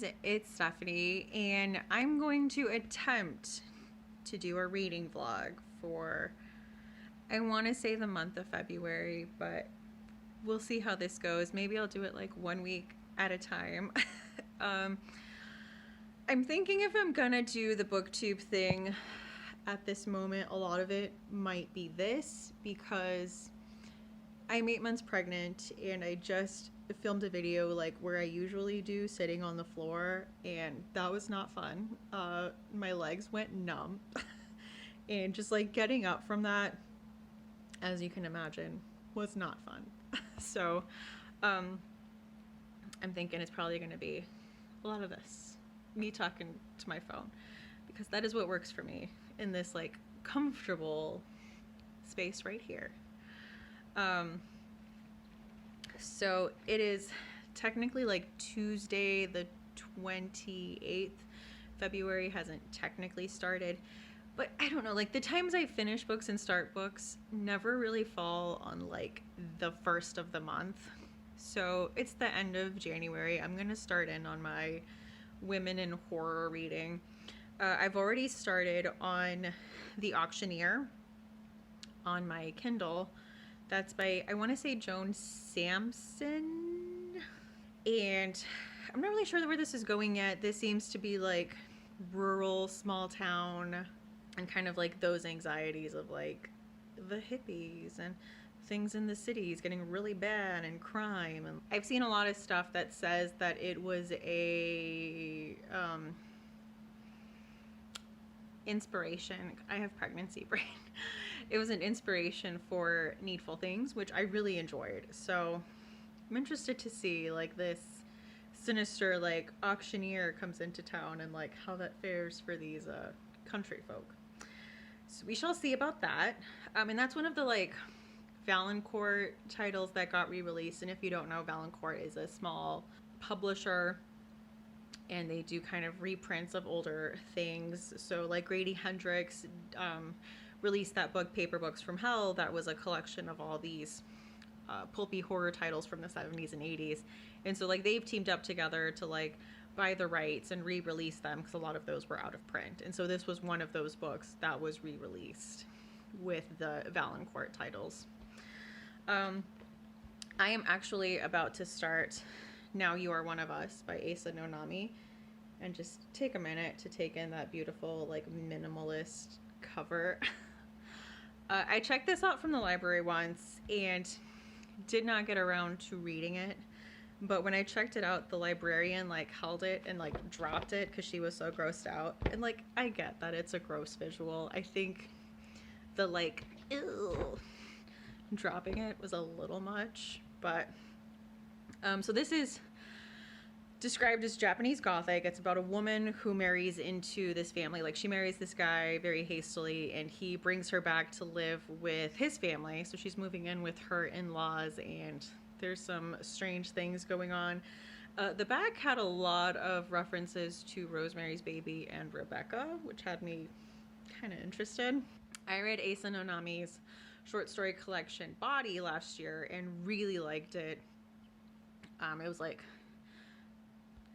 guys, it's Stephanie, and I'm going to attempt to do a reading vlog for, I want to say the month of February, but we'll see how this goes. Maybe I'll do it like 1 week at a time. I'm thinking if I'm gonna do the booktube thing at this moment, a lot of it might be this, because I'm 8 months pregnant and I just filmed a video like where I usually do, sitting on the floor, and that was not fun. My legs went numb and just like getting up from that, as you can imagine, was not fun. So I'm thinking it's probably going to be a lot of this, me talking to my phone, because that is what works for me in this like comfortable space right here. So it is technically like Tuesday the 28th. February hasn't technically started, but I don't know, like the times I finish books and start books never really fall on like the first of the month. So it's the end of January. I'm gonna start in on my women in horror reading. I've already started on The Auctioneer on my Kindle. That's by, I want to say, Joan Samson. And I'm not really sure where this is going yet. This seems to be like rural, small town, and kind of like those anxieties of like the hippies and things in the cities getting really bad, and crime. And I've seen a lot of stuff that says that it was a inspiration. I have pregnancy brain. It was an inspiration for Needful Things, which I really enjoyed. So I'm interested to see like this sinister like auctioneer comes into town and like how that fares for these country folk. So we shall see about that. And that's one of the like Valancourt titles that got re-released. And if you don't know, Valancourt is a small publisher, and they do kind of reprints of older things. So like Grady Hendrix released that book, Paper Books from Hell, that was a collection of all these pulpy horror titles from the 70s and 80s. And so like they've teamed up together to like buy the rights and re-release them, because a lot of those were out of print. And so this was one of those books that was re-released with the Valancourt titles. I am actually about to start Now You Are One of Us by Asa Nonami, and just take a minute to take in that beautiful like minimalist cover. I checked this out from the library once and did not get around to reading it, but when I checked it out, the librarian like held it and like dropped it because she was so grossed out. And like, I get that it's a gross visual. I think the like ew, dropping it was a little much, but so this is described as Japanese Gothic. It's about a woman who marries into this family. Like, she marries this guy very hastily, and he brings her back to live with his family. So she's moving in with her in-laws, and there's some strange things going on. The back had a lot of references to Rosemary's Baby and Rebecca, which had me kind of interested. I read Asa Nonami's short story collection Body last year and really liked it. It was like,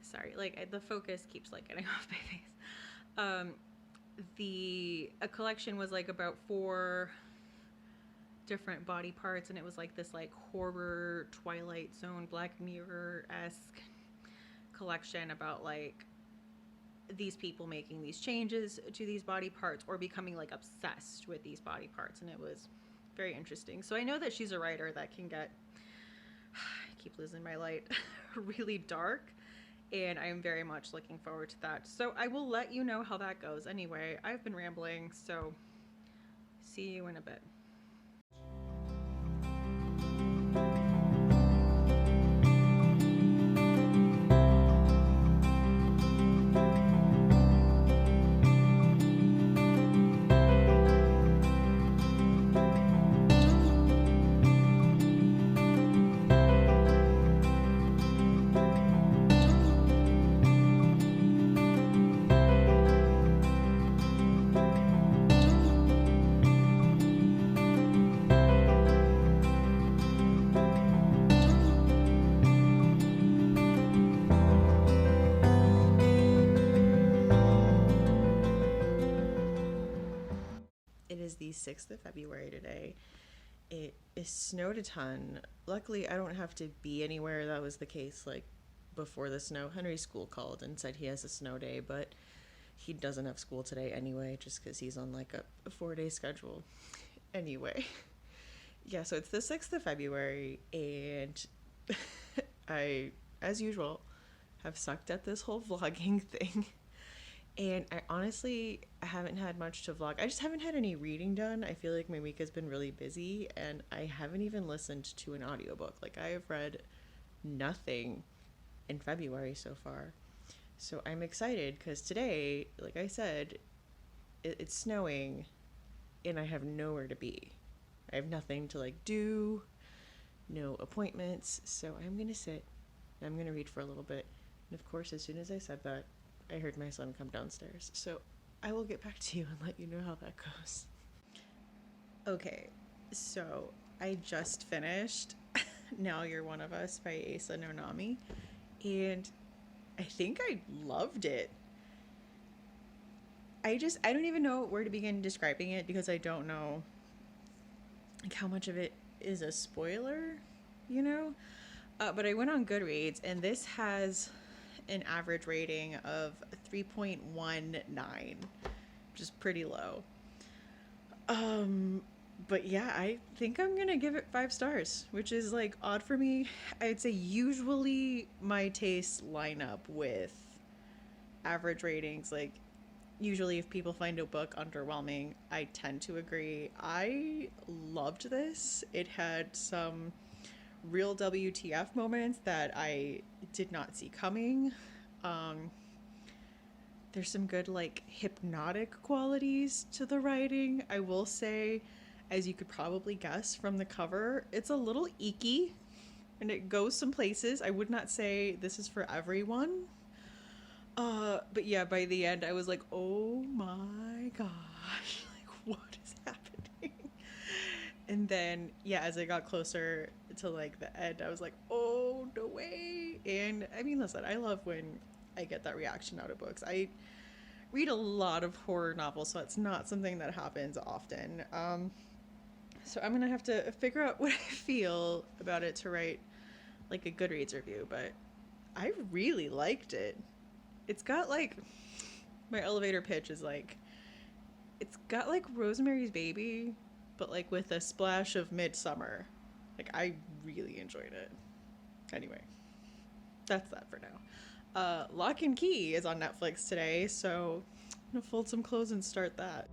sorry, like the focus keeps like getting off my face. A collection was like about 4 different body parts, and it was like this like horror Twilight Zone, Black Mirror-esque collection about like these people making these changes to these body parts or becoming like obsessed with these body parts, and it was very interesting. So I know that she's a writer that can get, I keep losing my light, really dark, and I am very much looking forward to that. So I will let you know how that goes. Anyway, I've been rambling, so see you in a bit. 6th of February today. It is snowed a ton. Luckily, I don't have to be anywhere. That was the case, like, before the snow. Henry's school called and said he has a snow day, but he doesn't have school today anyway, just because he's on, like, a 4-day schedule. Anyway. Yeah, so it's the 6th of February, and I, as usual, have sucked at this whole vlogging thing. And I honestly haven't had much to vlog. I just haven't had any reading done. I feel like my week has been really busy, and I haven't even listened to an audiobook. Like, I have read nothing in February so far. So I'm excited because today, like I said, it's snowing, and I have nowhere to be. I have nothing to, like, do, no appointments. So I'm going to sit, and I'm going to read for a little bit. And of course, as soon as I said that, I heard my son come downstairs. So I will get back to you and let you know how that goes. Okay, so I just finished Now You're One of Us by Asa Nonami, and I think I loved it. I don't even know where to begin describing it because I don't know, like, how much of it is a spoiler, you know? But I went on Goodreads, and this has an average rating of 3.19, which is pretty low. But yeah, I think I'm gonna give it 5 stars, which is, like, odd for me. I'd say usually my tastes line up with average ratings. Like, usually if people find a book underwhelming, I tend to agree. I loved this. It had some real WTF moments that I did not see coming. There's some good, like, hypnotic qualities to the writing. I will say, as you could probably guess from the cover, it's a little icky and it goes some places. I would not say this is for everyone. But yeah, by the end I was like, oh my gosh, like, what is happening? And then, yeah, as I got closer to, like, the end, I was like, oh, no way. And I mean, listen, I love when I get that reaction out of books. I read a lot of horror novels, so it's not something that happens often. So I'm gonna have to figure out what I feel about it to write, like, a Goodreads review, but I really liked it. It's got, like, my elevator pitch is, like, it's got, like, Rosemary's Baby, but, like, with a splash of Midsummer. Like, I really enjoyed it. Anyway, that's that for now. Lock and Key is on Netflix today, so I'm gonna fold some clothes and start that.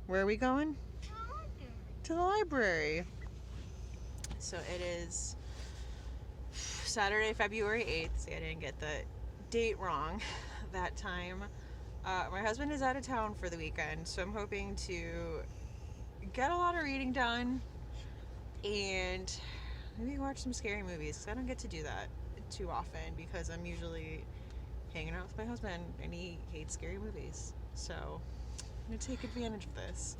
Where are we going? To the library. So it is Saturday, February 8th. See, I didn't get the date wrong that time. My husband is out of town for the weekend, so I'm hoping to get a lot of reading done and maybe watch some scary movies, because I don't get to do that too often because I'm usually hanging out with my husband and he hates scary movies. So I'm going to take advantage of this.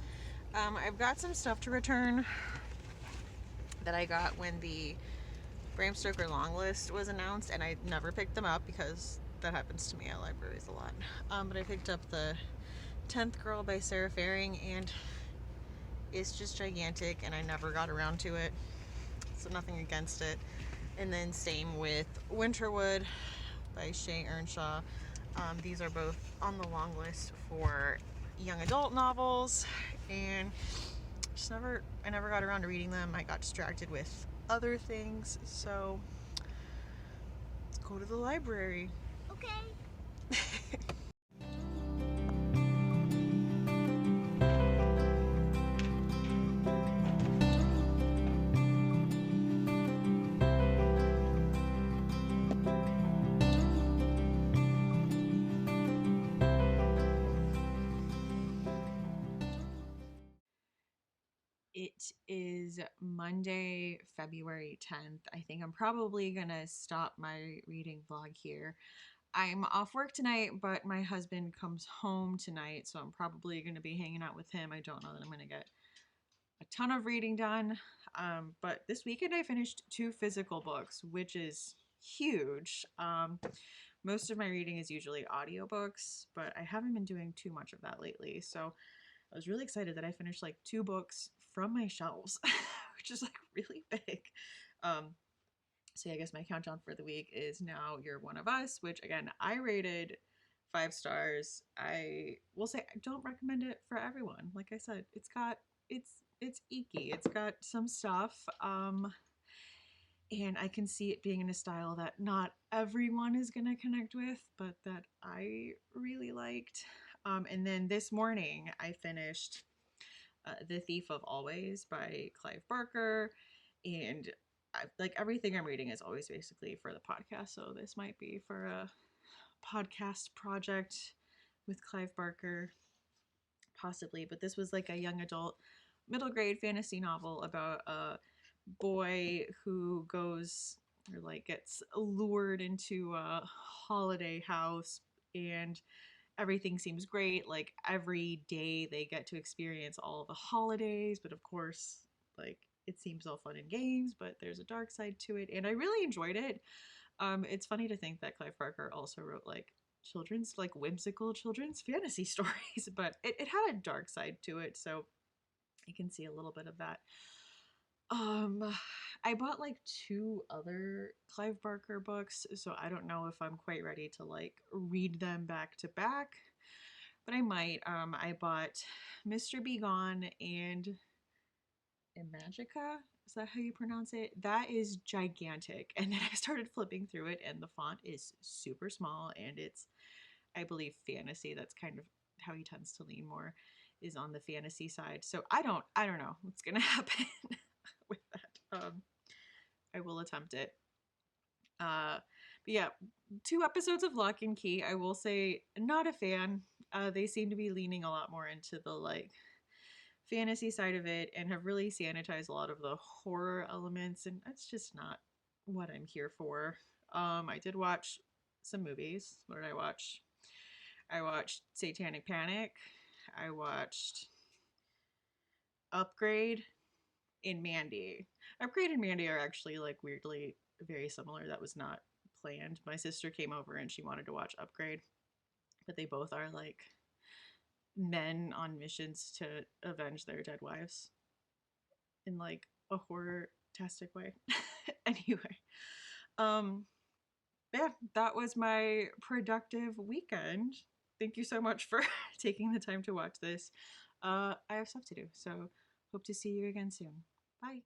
I've got some stuff to return that I got when the Bram Stoker long list was announced, and I never picked them up because that happens to me at libraries a lot. But I picked up the 10th Girl by Sarah Faring, and it's just gigantic, and I never got around to it, so nothing against it. And then same with Winterwood by Shea, Earnshaw. These are both on the long list for young adult novels, and I never got around to reading them. I got distracted with other things, so let's go to the library. Okay. It is Monday, February 10th. I think I'm probably going to stop my reading vlog here. I'm off work tonight, but my husband comes home tonight, so I'm probably going to be hanging out with him. I don't know that I'm going to get a ton of reading done. But this weekend I finished 2 physical books, which is huge. Most of my reading is usually audiobooks, but I haven't been doing too much of that lately. So I was really excited that I finished like 2 books from my shelves, which is like really big. So yeah, I guess my countdown for the week is now You're One of Us, which again, I rated 5 stars. I will say I don't recommend it for everyone. Like I said, it's icky. It's got some stuff. And I can see it being in a style that not everyone is going to connect with, but that I really liked. And then this morning I finished The Thief of Always by Clive Barker. And like everything I'm reading is always basically for the podcast. So this might be for a podcast project with Clive Barker, possibly. But this was like a young adult middle grade fantasy novel about a boy who goes or like gets lured into a holiday house, and everything seems great. Like every day they get to experience all the holidays, but of course, like it seems all fun and games, but there's a dark side to it, and I really enjoyed it. It's funny to think that Clive Barker also wrote like children's, like whimsical children's fantasy stories, but it had a dark side to it, so I can see a little bit of that. Um, I bought like 2 other Clive Barker books, so I don't know if I'm quite ready to like read them back to back, but I might. I bought Mr. Be Gone and Imagica. Is that how you pronounce it? That is gigantic. And then I started flipping through it, and the font is super small, and it's, I believe, fantasy. That's kind of how he tends to lean more, is on the fantasy side. So I don't know what's gonna happen with that. I will attempt it. But yeah, 2 episodes of Lock and Key. I will say, not a fan. They seem to be leaning a lot more into the like fantasy side of it and have really sanitized a lot of the horror elements, and that's just not what I'm here for. I did watch some movies. What did I watch? I watched Satanic Panic. I watched Upgrade and Mandy. Upgrade and Mandy are actually like weirdly very similar. That was not planned. My sister came over and she wanted to watch Upgrade, but they both are like men on missions to avenge their dead wives in like a horror-tastic way. Anyway, um, yeah, that was my productive weekend. Thank you so much for taking the time to watch this. I have stuff to do, so hope to see you again soon. Bye.